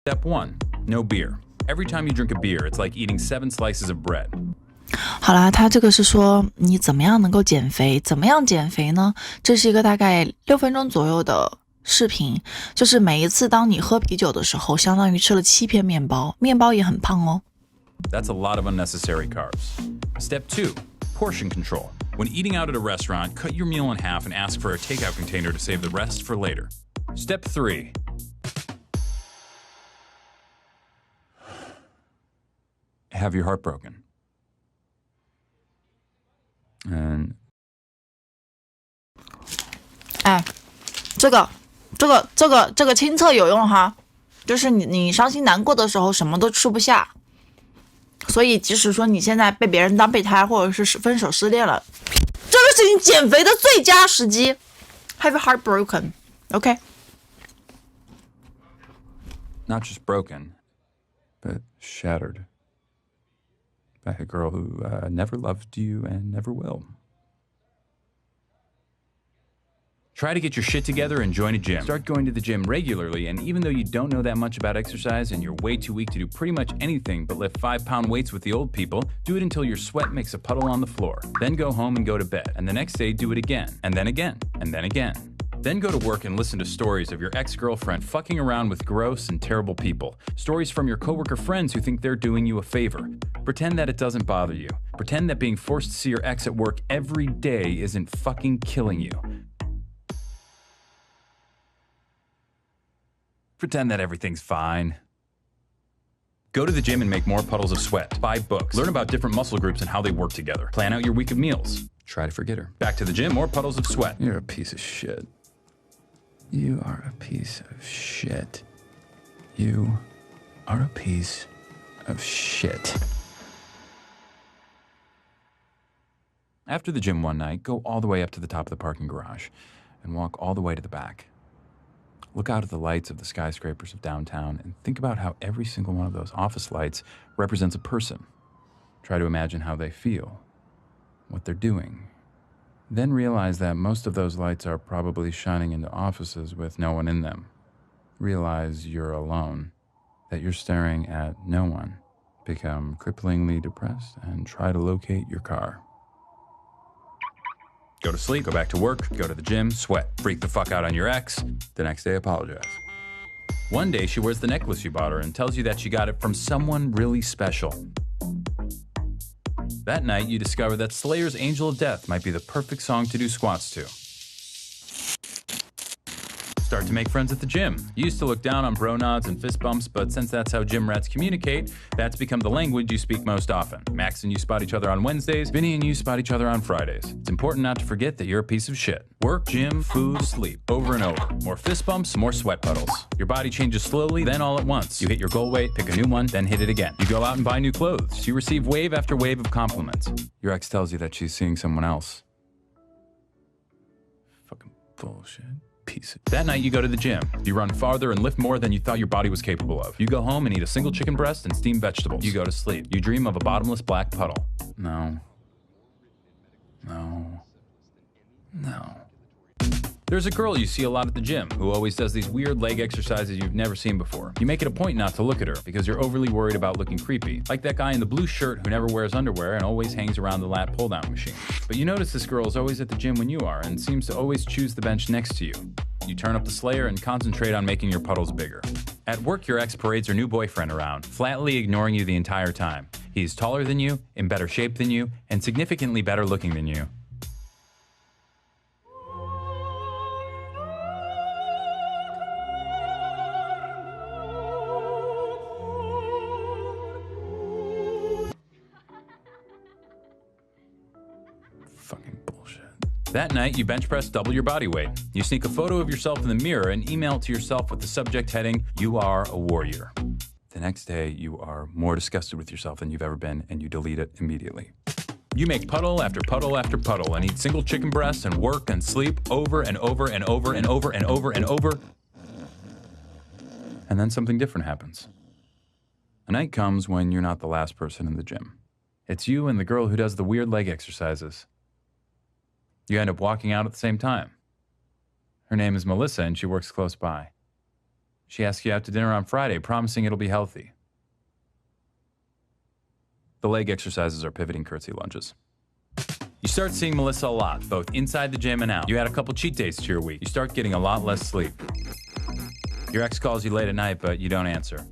Step 1. No beer. Every time you drink a beer, it's like eating 7 slices of bread. 好啦，他这个是说你怎么样能够减肥？怎么样减肥呢？这是一个大概6分钟左右的视频，就是每一次当你喝啤酒的时候，相当于吃了7片面包，面包也很胖哦。That's a lot of unnecessary carbs. Step 2. Portion control. When eating out at a restaurant, cut your meal in half and ask for a takeout container to save the rest for later. Step 3. Have your heart broken. And 哎，这个亲测有用哈，就是你伤心难过的时候什么都吃不下，所以即使说你现在被别人当备胎，或者是分手失恋了，这个是你减肥的最佳时机。Have your heart broken? Okay. not just broken, but shattered by a girl who never loved you and never will. Try to get your shit together and join a gym. Start going to the gym regularly, and even though you don't know that much about exercise and you're way too weak to do pretty much anything but lift 5-pound weights with the old people, do it until your sweat makes a puddle on the floor. Then go home and go to bed. And the next day, do it again. And then again. And then again. Then go to work and listen to stories of your ex-girlfriend fucking around with gross and terrible people. Stories from your coworker friends who think they're doing you a favor. Pretend that it doesn't bother you. Pretend that being forced to see your ex at work every day isn't fucking killing you. Pretend that everything's fine. Go to the gym and make more puddles of sweat. Buy books. Learn about different muscle groups and how they work together. Plan out your week of meals. Try to forget her. Back to the gym, more puddles of sweat. You're a piece of shit. You are a piece of shit. You are a piece of shit. After the gym one night, go all the way up to the top of the parking garage and walk all the way to the back. Look out at the lights of the skyscrapers of downtown and think about how every single one of those office lights represents a person. Try to imagine how they feel, what they're doing. Then realize that most of those lights are probably shining into offices with no one in them. Realize you're alone, that you're staring at no one. Become cripplingly depressed and try to locate your car. Go to sleep, go back to work, go to the gym, sweat, freak the fuck out on your ex, the next day apologize. One day she wears the necklace you bought her and tells you that she got it from someone really special. That night you discover that Slayer's Angel of Death might be the perfect song to do squats to. Start to make friends at the gym. You used to look down on bro nods and fist bumps, but since that's how gym rats communicate, that's become the language you speak most often. Max and you spot each other on Wednesdays, Vinny and you spot each other on Fridays. It's important not to forget that you're a piece of shit. Work, gym, food, sleep, over and over. More fist bumps, more sweat puddles. Your body changes slowly, then all at once. You hit your goal weight, pick a new one, then hit it again. You go out and buy new clothes. You receive wave after wave of compliments. Your ex tells you that she's seeing someone else. Fucking bullshit. That night you go to the gym. You run farther and lift more than you thought your body was capable of. You go home and eat a single chicken breast and steamed vegetables. You go to sleep. You dream of a bottomless black puddle. No. There's a girl you see a lot at the gym who always does these weird leg exercises you've never seen before. You make it a point not to look at her because you're overly worried about looking creepy. Like that guy in the blue shirt who never wears underwear and always hangs around the lat pull-down machine. But you notice this girl is always at the gym when you are and seems to always choose the bench next to you. You turn up the Slayer and concentrate on making your puddles bigger. At work, your ex parades her new boyfriend around, flatly ignoring you the entire time. He's taller than you, in better shape than you, and significantly better looking than you. Fucking bullshit. That night, you bench press double your body weight. You sneak a photo of yourself in the mirror and email it to yourself with the subject heading, "You are a warrior." The next day, you are more disgusted with yourself than you've ever been, and you delete it immediately. You make puddle after puddle after puddle and eat single chicken breasts and work and sleep over and over and over and over and over and over. And then something different happens. A night comes when you're not the last person in the gym. It's you and the girl who does the weird leg exercises. You end up walking out at the same time. Her name is Melissa and she works close by. She asks you out to dinner on Friday, promising it'll be healthy. The leg exercises are pivoting curtsy lunges. You start seeing Melissa a lot, both inside the gym and out. You add a couple cheat days to your week. You start getting a lot less sleep. Your ex calls you late at night, but you don't answer.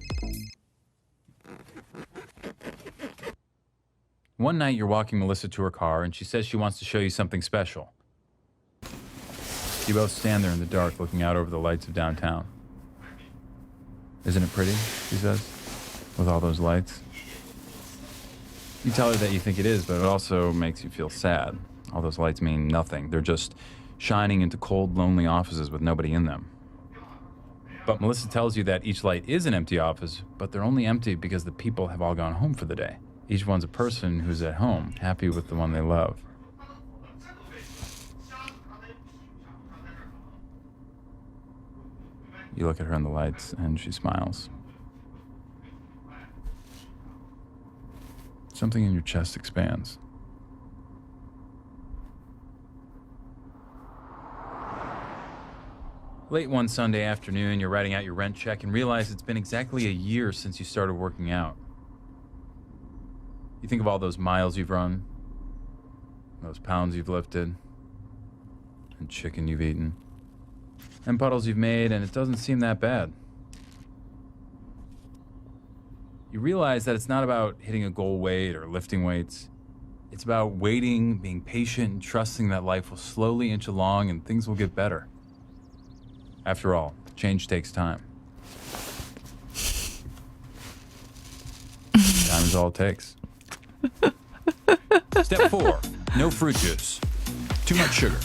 One night, you're walking Melissa to her car, and she says she wants to show you something special. You both stand there in the dark, looking out over the lights of downtown. Isn't it pretty, she says, with all those lights? You tell her that you think it is, but it also makes you feel sad. All those lights mean nothing. They're just shining into cold, lonely offices with nobody in them. But Melissa tells you that each light is an empty office, but they're only empty because the people have all gone home for the day. Each one's a person who's at home, happy with the one they love. You look at her in the lights, and she smiles. Something in your chest expands. Late one Sunday afternoon, you're writing out your rent check and realize it's been exactly a year since you started working out. You think of all those miles you've run, those pounds you've lifted, and chicken you've eaten, and puddles you've made, and it doesn't seem that bad. You realize that it's not about hitting a goal weight or lifting weights. It's about waiting, being patient, and trusting that life will slowly inch along and things will get better. After all, change takes time. Time is all it takes. Step 4, no fruit juice. Too much sugar.